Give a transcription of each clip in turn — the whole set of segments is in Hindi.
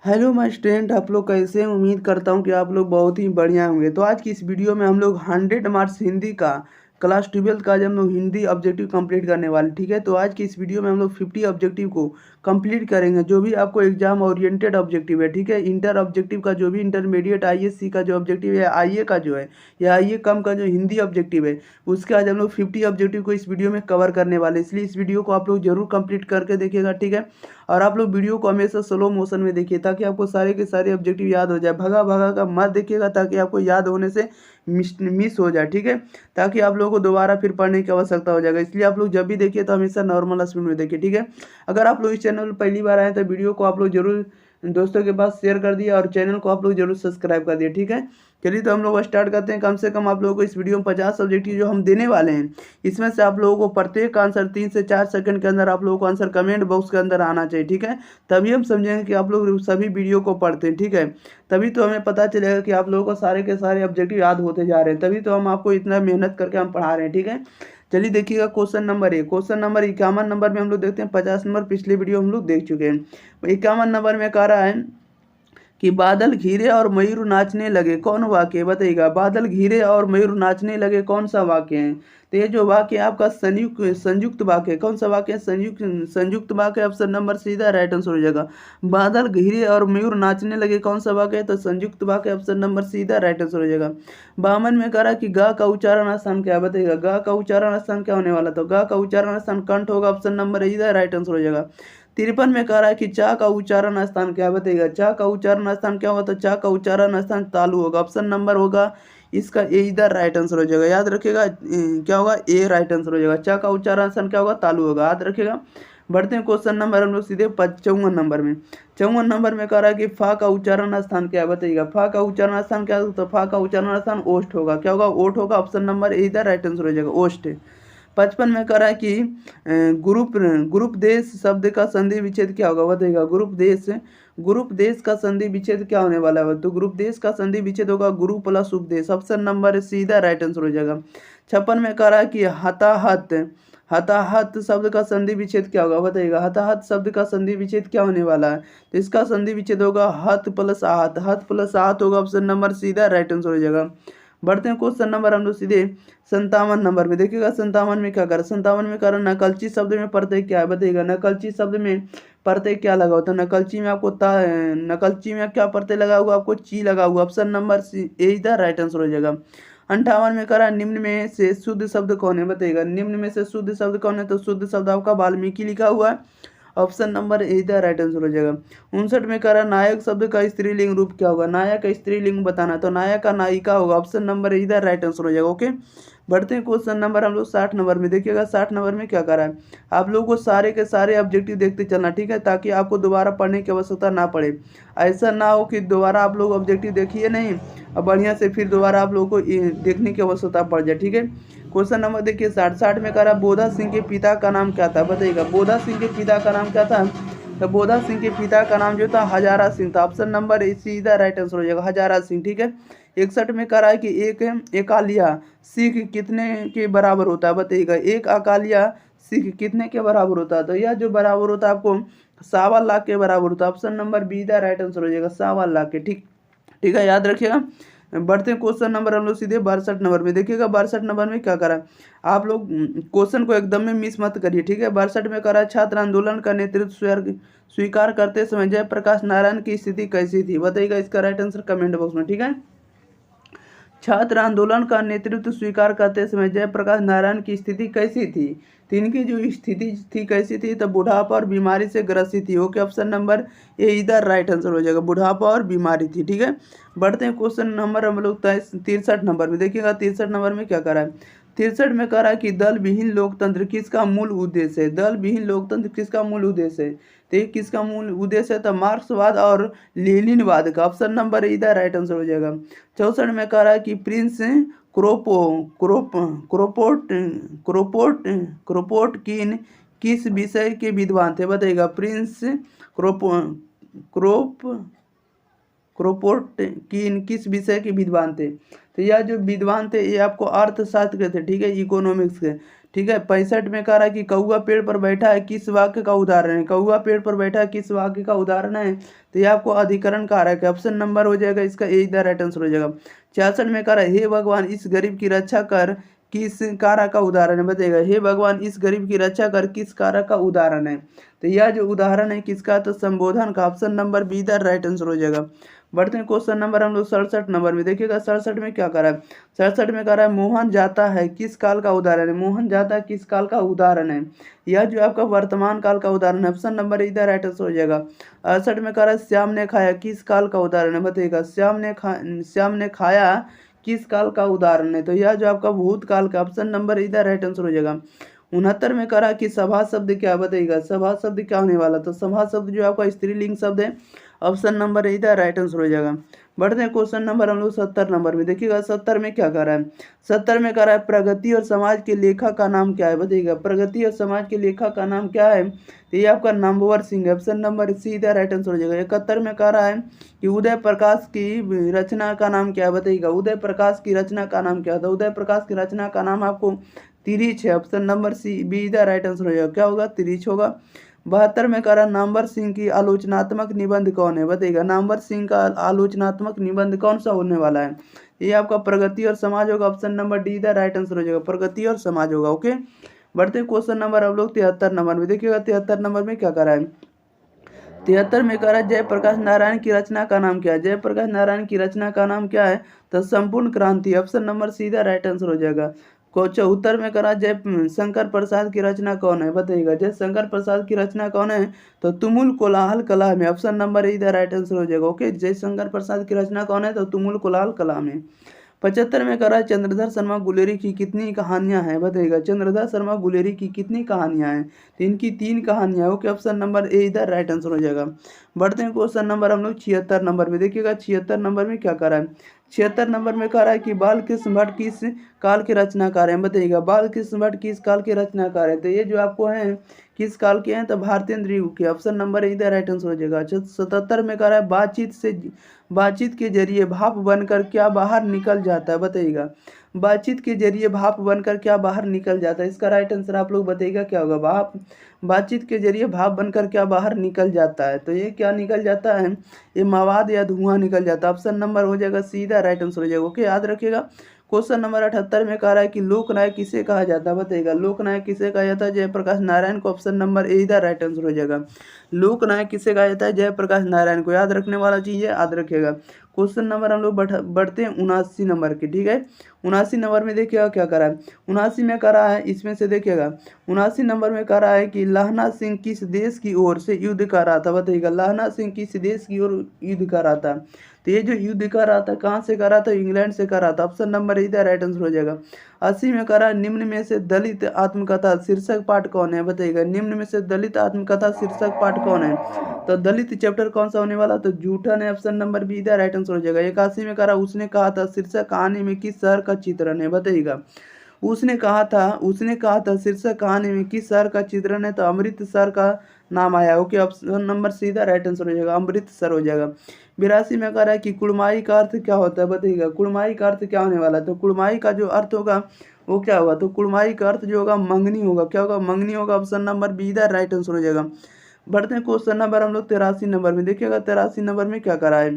हेलो माय स्टूडेंट, आप लोग कैसे हैं? उम्मीद करता हूं कि आप लोग बहुत ही बढ़िया होंगे। तो आज की इस वीडियो में हम लोग 100 मार्क्स हिंदी का क्लास 12 का आज हम लोग हिंदी ऑब्जेक्टिव कंप्लीट करने वाले, ठीक है। तो आज की इस वीडियो में हम लोग 50 ऑब्जेक्टिव को कंप्लीट करेंगे, जो भी आपको एग्जाम ओरिएंटेड ऑब्जेक्टिव है, ठीक है। इंटर ऑब्जेक्टिव का जो भी इंटरमीडिएट आईएससी का जो ऑब्जेक्टिव है, आईए का जो है या आईए कम का जो हिंदी ऑब्जेक्टिव है, उसके आज हम लोग 50 ऑब्जेक्टिव को इस वीडियो में कवर करने वाले। इसलिए इस वीडियो को आप लोग जरूर कंप्लीट करके देखिएगा, ठीक है। और आप लोग वीडियो को हमेशा स्लो मोशन में देखिए, ताकि आपको सारे के सारे ऑब्जेक्टिव याद हो जाए। भगा भगा का मत देखिएगा, ताकि आपको याद होने से मिस हो जाए, ठीक है। ताकि आप लोगों को दोबारा फिर पढ़ने की आवश्यकता हो जाएगा। इसलिए आप लोग जब भी देखिए तो हमेशा नॉर्मल स्पीड में देखिए, ठीक है। अगर आप लोग इस चैनल पर पहली बार आए तो वीडियो को आप लोग जरूर दोस्तों के पास शेयर कर दिए और चैनल को आप लोग जरूर सब्सक्राइब कर दिए, ठीक है। चलिए तो हम लोग स्टार्ट करते हैं। कम से कम आप लोगों को इस वीडियो में 50 ऑब्जेक्टिव जो हम देने वाले हैं, इसमें से आप लोगों को प्रत्येक आंसर 3 से 4 सेकंड के अंदर आप लोगों को आंसर कमेंट बॉक्स के अंदर आना चाहिए, ठीक है। तभी हम समझेंगे कि आप लोग सभी वीडियो को पढ़ते हैं, ठीक है। तभी तो हमें पता चलेगा कि आप लोगों को सारे के सारे ऑब्जेक्टिव याद होते जा रहे हैं। तभी तो हम आपको इतना मेहनत करके हम पढ़ा रहे हैं, ठीक है। चलिए देखिएगा question number 1। Question number 51 number में हम लोग देखते हैं। 50 नंबर पिछले वीडियो हम लोग देख चुके हैं। 51 नंबर में कह रहा है कि बादल घिरे और मयूर नाचने लगे, कौन वाक्य बताइएगा। बादल घिरे और मयूर नाचने लगे, कौन सा वाक्य है? तो ये जो वाक्य है आपका संयुक्त संयुक्त वाक्य है। कौन सा वाक्य है? संयुक्त वाक्य। ऑप्शन नंबर सीधा राइट आंसर हो जाएगा। बादल घिरे और मयूर नाचने लगे, कौन सा वाक्य है? तो संयुक्त वाक्य। ऑप्शन नंबर सीधा राइट आंसर हो जाएगा। 52 में कह रहा है कि गा का उच्चारण स्थान क्या है? बताइएगा। गा का उच्चारण स्थान क्या होने वाला? तो गा का उच्चारण स्थान कंठ होगा। ऑप्शन नंबर सीधा राइट आंसर हो जाएगा। 53 में कह रहा है कि चा का उच्चारण स्थान क्या बताइएगा। चा का उच्चारण स्थान क्या होगा? तो चा का उच्चारण स्थान तालु होगा। ऑप्शन नंबर होगा इसका ए इधर राइट आंसर हो जाएगा। याद रखिएगा क्या होगा? ए राइट आंसर हो जाएगा। चा का उच्चारण स्थान क्या होगा? तालु होगा, याद रखिएगा। बढ़ते हैं क्वेश्चन नंबर हम लोग सीधे 54 नंबर में। 54 नंबर में कह रहा है कि फा का उच्चारण स्थान क्या है? बताइएगा। फा का उच्चारण स्थान क्या? तो फा का उच्चारण स्थान ओष्ठ होगा। क्या होगा? ओठ होगा। ऑप्शन नंबर ए इधर राइट आंसर हो जाएगा, ओष्ठ। 55 में कह रहा है कि ग्रुप ग्रुप देश शब्द का संधि विच्छेद क्या होगा? बताइएगा। ग्रुप देश का संधि विच्छेद क्या होने वाला है? तो ग्रुप देश का संधि विच्छेद होगा गुरु प्लस उपदेश। ऑप्शन नंबर सीधा राइट आंसर हो जाएगा। 56 में कह रहा है कि हताहत हताहत शब्द का संधि विच्छेद क्या होगा? बताइएगा। हताहत शब्द का संधि विच्छेद क्या होने वाला है? तो इसका संधि विच्छेद होगा हत प्लस आहत। हत प्लस आहत होगा। ऑप्शन नंबर सीधा राइट आंसर हो जाएगा। बढ़ते हैं क्वेश्चन नंबर हम लोग सीधे 57 नंबर में। देखिएगा 57 में क्या कर 57 में कर नकलची शब्द में प्रत्यय क्या है? बताइएगा। नकलची शब्द में प्रत्यय क्या लगा होता है? नकलची में आपको नकलची में क्या प्रत्यय लगा हुआ? आपको ची लगा हुआ। ऑप्शन नंबर सी ए इधर राइट आंसर हो जाएगा। 58 में करा निम्न में से शुद्ध शब्द कौन है? बताइएगा। निम्न में से शुद्ध शब्द कौन है? तो शुद्ध शब्द आपका वाल्मीकि लिखा हुआ है। ऑप्शन नंबर ए इधर राइट आंसर हो जाएगा। 59 में कह रहा नायक शब्द का स्त्रीलिंग रूप क्या होगा? नायक का स्त्रीलिंग बताना, तो नायक का नायिका होगा। ऑप्शन नंबर इधर राइट आंसर हो जाएगा। ओके, बढ़ते हैं क्वेश्चन नंबर हम लोग 60 नंबर में। देखिएगा 60 नंबर में क्या कर रहा है। आप लोगों को सारे के सारे ऑब्जेक्टिव देखते चलना, ठीक है, ताकि आपको दोबारा पढ़ने की आवश्यकता ना पड़े। ऐसा ना हो कि दोबारा आप लोग ऑब्जेक्टिव देखिए नहीं और बढ़िया से फिर दोबारा आप लोगों को देखने की आवश्यकता पड़ जाए, ठीक है। क्वेश्चन नंबर देखिए 60 में कह रहा बोधा सिंह के पिता का नाम क्या था? बताइएगा। बोधा सिंह के पिता का नाम क्या था? तो बोधा सिंह के पिता का नाम जो था हजारा सिंह था। ऑप्शन नंबर सीधा राइट आंसर हो जाएगा, हजारा सिंह, ठीक है। 61 में कह रहा है कि एक अकालिया सिख कितने के बराबर होता है? बताइएगा। एक अकालिया सिख कितने के बराबर होता है? तो यह जो बराबर होता है आपको 1.25 लाख के बराबर होता है। Option number be the right answer हो जाएगा, 1.25 लाख के, ठीक, ठीक है, याद रखिएगा। बढ़ते हैं क्वेश्चन नंबर हम लोग सीधे 62 नंबर में। देखिएगा 62 नंबर में क्या करा। आप लोग क्वेश्चन को एकदम में मिस मत करिए, ठीक है। 62 में करा छात्र आंदोलन का नेतृत्व स्वीकार करते समय जयप्रकाश नारायण की स्थिति कैसी थी? बताइएगा। इसका राइट आंसर कमेंट बॉक्स में, ठीक है। छात्र आंदोलन का नेतृत्व स्वीकार करते समय जयप्रकाश नारायण की स्थिति कैसी थी? तो इनकी जो स्थिति थी कैसी थी? तो बुढ़ापा और बीमारी से ग्रसित थी। ओके, ऑप्शन नंबर ए इधर राइट आंसर हो जाएगा, बुढ़ापा और बीमारी थी, ठीक है। बढ़ते हैं क्वेश्चन नंबर हम लोग 63 नंबर में। देखिएगा 63 नंबर में क्या करा है। 63 में कह रहा है कि दल विहीन लोकतंत्र किसका मूल उद्देश्य है? दल विहीन लोकतंत्र किसका मूल उद्देश्य है? तो ये किसका मूल उद्देश्य है? तो मार्क्सवाद और लेनिनवाद का। ऑप्शन नंबर इधर राइट आंसर हो जाएगा। 64 में कह रहा है कि प्रिंस क्रोपो क्रोप क्रोपोट क्रोपोट क्रोपोटकिन किस विषय के विद्वान थे? बताइएगा। प्रिंस क्रोप क्रोप क्रोपोटकिन किस विषय के विद्वान थे? तो यह जो विद्वान थे ये आपको अर्थशास्त्र के थे, ठीक है, इकोनॉमिक्स के। ठीक है। 65 में कह रहा है कि कौआ पेड़ पर बैठा है, किस वाक्य का उदाहरण है? कौआ पेड़ पर बैठा है किस वाक्य का उदाहरण है? तो ये आपको अधिकरण कारक है, ऑप्शन नंबर हो जाएगा इसका ए द राइट आंसर हो जाएगा। 66 में कह रहा है हे भगवान इस गरीब की रक्षा कर, किस कारक का उदाहरण है? बताइएगा, हे भगवान इस गरीब की रक्षा कर किस कारक का उदाहरण है? तो यह जो उदाहरण है किसका? तो संबोधन का, option number be the right answer हो जाएगा। बढ़ते हैं क्वेश्चन नंबर हम लोग 67 नंबर में। देखिएगा 67 में क्या कर रहा है? 67 में कह रहा है मोहन जाता है किस काल का उदाहरण है? मोहन जाता है किस काल का उदाहरण है? यह जो आपका वर्तमान काल का उदाहरण है, ऑप्शन नंबर इधर राइट आंसर हो जाएगा। 68 में कह रहा है श्याम ने खाया किस काल का उदाहरण है? बताइएगा, श्याम ने खाया किस काल का उदाहरण है? तो यह जो आपका भूतकाल का, ऑप्शन नंबर इधर राइट आंसर हो जाएगा। 69 में करा कि सभा शब्द क्या? बताइएगा, सभा शब्द क्या होने वाला? तो सभा शब्द जो आपका स्त्रीलिंग शब्द है, ऑप्शन नंबर इधर राइट आंसर हो जाएगा। बढ़ते हैं क्वेश्चन नंबर हम लोग 70 नंबर में। देखिएगा 70 में क्या कर रहा है? 70 में कह रहा है प्रगति और समाज के लेखक का नाम क्या है? बताइएगा, प्रगति और समाज के लेखक का नाम क्या है? तो ये आपका नामवर सिंह है, ऑप्शन नंबर सी इधर राइट आंसर हो जाएगा। 71 में कह रहा है कि उदय प्रकाश की रचना का नाम क्या है? बताइएगा, उदय प्रकाश की रचना का नाम क्या था? उदय प्रकाश की रचना का नाम आपको तिरिच है, ऑप्शन नंबर सी बी इधर राइट आंसर हो जाएगा। क्या होगा? तिरिच होगा। 72 में कह रहा नामवर सिंह की आलोचनात्मक निबंध कौन है? बताइएगा, नामवर सिंह का आलोचनात्मक निबंध कौन सा होने वाला है? ये आपका प्रगति और समाज होगा, option number D the right answer हो जाएगा, प्रगति और समाज होगा। ओके, बढ़ते क्वेश्चन नंबर हम लोग 73 नंबर में। देखिएगा 73 नंबर में क्या कर रहा है? 73 में कह रहा है जयप्रकाश नारायण की रचना का नाम क्या है? जयप्रकाश नारायण की रचना का नाम क्या है? तो संपूर्ण क्रांति, ऑप्शन नंबर सीधा राइट आंसर हो जाएगा। को 74 में करा जय शंकर प्रसाद की रचना कौन है? बताइएगा, जय शंकर प्रसाद की रचना कौन है? तो तुमुल कोलाहल कला में, ऑप्शन नंबर इधर राइट आंसर हो जाएगा। ओके, जय शंकर प्रसाद की रचना कौन है? तो तुमुल कोलाहल कला में। 75 में करा चंद्रधर शर्मा गुलेरी की कितनी कहानियां हैं? बताइएगा, चंद्रधर शर्मा गुलेरी की कितनी कहानियां हैं? तो इनकी 3 कहानियां। ओके, ऑप्शन नंबर ए इधर राइट आंसर हो जाएगा। बढ़ते हैं क्वेश्चन नंबर हम लोग 76 नंबर में। देखिएगा 76 नंबर में क्या कर रहा है? 76 नंबर में कह रहा है कि बालकृष्ण भट्ट किस काल के रचनाकार हैं? बताइएगा, बालकृष्ण भट्ट किस काल के रचनाकार हैं? तो ये जो आपको हैं किस काल के हैं? तो भारतेंद्र युग के, ऑप्शन नंबर इधर राइट आंसर हो जाएगा। 77 में कह रहा है बातचीत के जरिए भाप बनकर क्या बाहर निकल जाता है? बताइएगा, बातचीत के जरिए भाप बनकर क्या बाहर निकल जाता है? इसका राइट आंसर आप लोग बताइएगा क्या होगा? बातचीत के जरिए भाप बनकर क्या बाहर निकल जाता है? तो ये क्या निकल जाता है? ये मवाद या धुआं निकल जाता है, ऑप्शन नंबर हो जाएगा सीधा राइट आंसर हो जाएगा। ओके, याद रखिएगा। क्वेश्चन नंबर 78 में कह रहा है कि लोकनायक किसे कहा जाता है? बताइएगा, लोकनायक किसे कहा जाता है? जयप्रकाश नारायण को, ऑप्शन नंबर ए इधर राइट आंसर हो जाएगा। लोकनायक किसे कहा जाता है? जयप्रकाश नारायण को। याद रखने वाला चीज है, याद रखिएगा। क्वेश्चन नंबर हम लोग बढ़ते हैं 79 नंबर की। ठीक है, 79 नंबर में देखिएगा क्या करा है? 79 में करा है, इसमें से देखिएगा 79 नंबर में कह रहा है कि लहना सिंह किस देश की ओर से युद्ध कर रहा था? बताइएगा, लहना सिंह किस देश की ओर युद्ध कर रहा था? तो ये जो युद्ध कर रहा था कहाँ से कर रहा था? इंग्लैंड से कर रहा था, ऑप्शन नंबर इधर राइट आंसर हो जाएगा। 80 में कह रहा है निम्न में से दलित आत्मकथा शीर्षक पाठ कौन है? बताइएगा, निम्न में से दलित आत्मकथा शीर्षक पाठ कौन है? तो दलित चैप्टर कौन सा होने वाला? तो जूठन है, ऑप्शन नंबर बी इधर राइट आंसर हो जाएगा। 81 में कह रहा उसने कहा था शीर्षक कहानी में किस शहर का चित्रण है? बताइएगा, उसने कहा था शीर्षक कहानी में किस शहर का चित्रण है? तो अमृतसर का नाम आया। ओके, ऑप्शन नंबर सीधा राइट आंसर हो जाएगा, अमृतसर हो जाएगा। 82 में कह रहा है कि कुड़माई का अर्थ क्या होता है? बताइएगा, कुड़माई का अर्थ क्या होने वाला है? तो कुड़माई का जो अर्थ होगा वो क्या होगा? तो कुड़माई का अर्थ जो होगा मंगनी होगा। क्या होगा? मंगनी होगा, ऑप्शन नंबर बी इधर राइट आंसर हो जाएगा। बढ़ते हैं क्वेश्चन नंबर हम लोग 83 नंबर में। देखिएगा 83 नंबर में क्या करा है?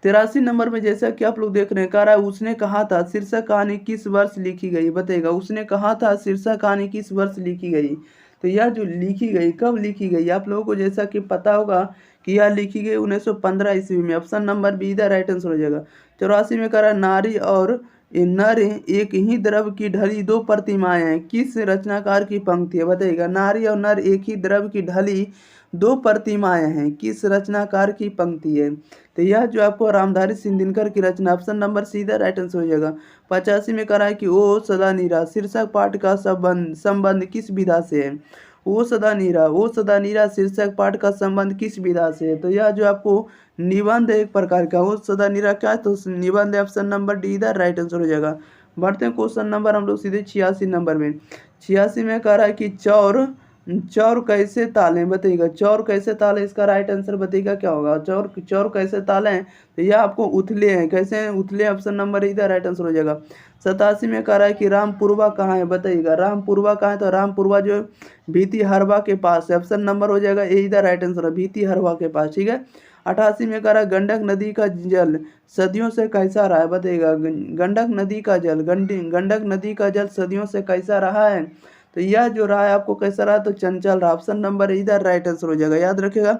83 नंबर में जैसा कि आप लोग देख रहे हैं, कह रहा है उसने कहा था शीर्षक कहानी किस वर्ष लिखी गई? बताइएगा, उसने कहा था शीर्षक कहानी किस वर्ष लिखी गई? तो यह जो लिखी गई, कब लिखी गई? आप लोगों को जैसा कि पता होगा कि यह लिखी गई 1915 ईस्वी में, ऑप्शन नंबर बी इधर राइट आंसर हो जाएगा। 84 में कह रहा है नारी और नर एक ही द्रव की ढली 2 प्रतिमाएं हैं, किस रचनाकार की पंक्ति है? बताइएगा, नारी और नर एक ही द्रव की ढली 2 प्रतिमाएं हैं, किस रचनाकार की पंक्ति है? तो यह जो आपको रामधारी सिंह दिनकर की रचना, ऑप्शन नंबर सीधा राइट आंसर हो जाएगा। 85 में कह रहा है कि ओ सदा नीरा शीर्षक पाठ का संबंध किस विधा से है? ओ सदा नीरा शीर्षक पाठ का संबंध किस विधा से है? तो यह जो आपको निबंध एक प्रकार का, ओ सदा नीरा क्या है? तो निबंध, ऑप्शन नंबर डी इधर राइट आंसर हो जाएगा। बढ़ते हैं क्वेश्चन नंबर हम लोग सीधे 86 नंबर में। 86 में कह रहा है कि चौर चौर कैसे तालें बताइएगा, चौर कैसे ताले, इसका राइट आंसर बताइएगा क्या होगा। चौर चौर कैसे ताले हैं, तो यह आपको उथले हैं, कैसे हैं उथले, ऑप्शन नंबर इधर राइट आंसर हो जाएगा। 87 में कह रहा है कि रामपुरवा कहाँ है बताइएगा, रामपुरवा कहाँ है, तो रामपुरवा जो है भीती हरवा के पास है, ऑप्शन नंबर हो जाएगा ए इधर राइट आंसर है, भीती हरवा के पास, ठीक है। 88 में कह रहा है गंडक नदी का जल सदियों से कैसा रहा है बताइएगा, गंडक नदी का जल, गंडक नदी का जल सदियों से कैसा रहा है, तो यह जो रहा है आपको कैसा रहा, तो चंचल रहा, ऑप्शन नंबर इधर राइट आंसर हो जाएगा। याद रखिएगा,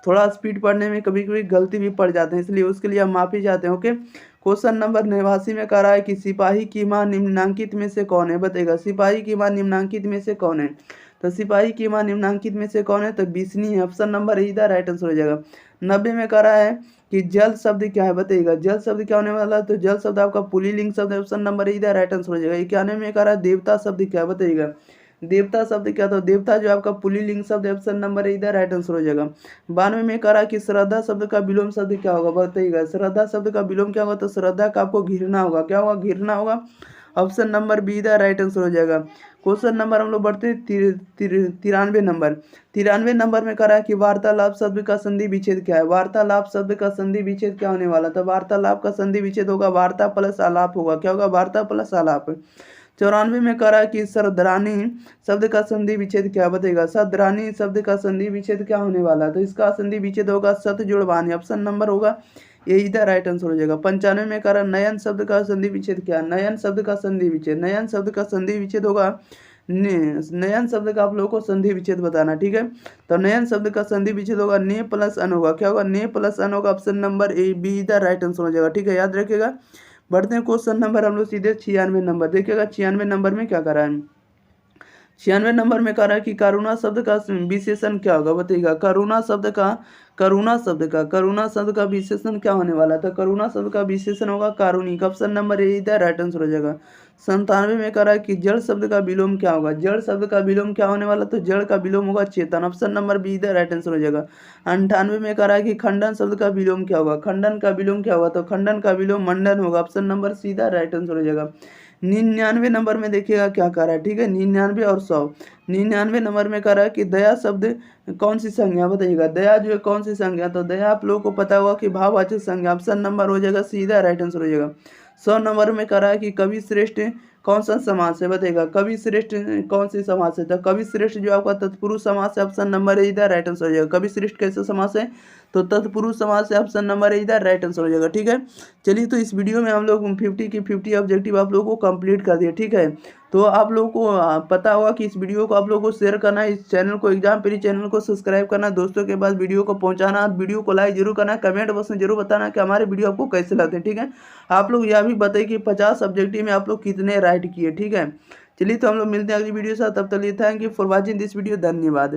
थोड़ा स्पीड पढ़ने में कभी कभी गलती भी पड़ जाते हैं, इसलिए उसके लिए हम माफ़ी चाहते हैं, ओके। क्वेश्चन नंबर 89 में कह रहा है कि सिपाही की मां निम्नांकित में से कौन है बताइएगा, सिपाही की मां निम्नांकित में से कौन है, तो सिपाही की मां निम्नांकित में से कौन है, तो बिस्नी है, ऑप्शन नंबर इधर राइट आंसर हो जाएगा। 90 में कह रहा है कि जल शब्द क्या है बताइएगा, जल शब्द क्या होने वाला है, तो जल शब्द आपका पुल्लिंग शब्द है, ऑप्शन नंबर इधर राइट आंसर हो जाएगा। 91 में कह रहा है देवता शब्द क्या है बताइएगा, देवता शब्द क्या था, देवता जो आपका पुल्लिंग शब्द है, ऑप्शन नंबर इधर राइट आंसर हो जाएगा। 92 में कह रहा कि श्रद्धा शब्द का विलोम शब्द क्या होगा बताइएगा, श्रद्धा शब्द का विलोम क्या होगा, तो श्रद्धा का आपको घिरना होगा, क्या होगा, घिरना होगा, ऑप्शन नंबर बी इधर राइट आंसर हो जाएगा। क्वेश्चन नंबर हम लोग बढ़ते हैं 93 नंबर में कह रहा है कि वार्तालाप शब्द का संधि विच्छेद क्या है, वार्तालाप शब्द का संधि विच्छेद क्या होने वाला था, वार्तालाप का संधि विच्छेद होगा वार्ता प्लस आलाप होगा, क्या होगा, वार्ता प्लस आलाप। 94 में कह रहा है कि सरदरानी शब्द का संधि विच्छेद क्या बताएगा, सरदरानी शब्द का संधि विच्छेद क्या होने वाला है, तो इसका संधि विच्छेद होगा सत जुड़ वाणी, ऑप्शन नंबर होगा ये इधर राइट आंसर हो जाएगा। 95 में कह रहा है नयन शब्द का संधि विच्छेद क्या, नयन शब्द का संधि विच्छेद, नयन शब्द का संधि विच्छेद होगा नयन शब्द का आप लोगों को संधि विच्छेद बताना, ठीक है। तो नयन शब्द का संधि विच्छेद होगा ने प्लस अन होगा, क्या होगा, ने प्लस अन होगा, ऑप्शन नंबर ए बी इधर राइट आंसर हो जाएगा, ठीक है, याद रखिएगा। बढ़ते हैं क्वेश्चन नंबर हम लोग सीधे 96 नंबर, देखिएगा 96 नंबर में क्या करा है। 96 नंबर में कह रहा है कि करुणा शब्द का विशेषण क्या होगा बताइएगा, करुणा शब्द का विशेषण क्या होने वाला था, करुणा शब्द का विशेषण होगा कारुणिक, ऑप्शन नंबर ए इधर राइट आंसर हो जाएगा। 97 में कह रहा है कि जड़ शब्द का विलोम क्या होगा, जड़ शब्द का विलोम क्या होने वाला, तो जड़ का विलोम होगा चेतन, ऑप्शन नंबर बी इधर राइट आंसर हो जाएगा। 98 में कह रहा है कि खंडन शब्द का विलोम क्या होगा, खंडन का विलोम क्या होगा, तो खंडन का विलोम मंडन होगा, ऑप्शन नंबर सीधा राइट आंसर हो जाएगा। 99 नंबर में देखिएगा क्या कह रहा है, ठीक है, 99 और 100। 99 नंबर में कह रहा है कि दया शब्द कौन सी संज्ञा बताइएगा, दया जो है कौन सी संज्ञा, तो दया आप लोगों को पता होगा कि भाववाचक संज्ञा, ऑप्शन नंबर हो जाएगा सीधा राइट आंसर हो जाएगा। 100 नंबर में कह रहा है कि कवि श्रेष्ठ कौन सा समास है बताइएगा, कवि श्रेष्ठ कौन सी समास है, तो कवि श्रेष्ठ जो आपका तत्पुरुष समास है, ऑप्शन नंबर इधर राइट आंसर हो जाएगा। कवि श्रेष्ठ कैसे समास है, तो तत्पुरुष समास है, ऑप्शन नंबर इधर राइट आंसर हो जाएगा, ठीक है। चलिए, तो इस वीडियो में हम लोग 50 की 50 ऑब्जेक्टिव आप लोगों को कंप्लीट कर दिए, ठीक है। तो आप लोगों को पता होगा कि इस वीडियो को आप लोगों को शेयर करना, इस चैनल को एग्जाम प्री चैनल को सब्सक्राइब करना, दोस्तों के पास वीडियो को पहुंचाना, वीडियो को लाइक जरूर करना, कमेंट बॉक्स में जरूर बताना कि हमारे वीडियो आपको कैसे लगते हैं, ठीक है। आप लोग यह भी बताइए कि 50 सब्जेक्टिव में आप लोग कितने राइट किए, ठीक है। चलिए, तो हम लोग मिलते हैं अगली वीडियो के साथ, तब तक लिए thank you for watching this video, धन्यवाद।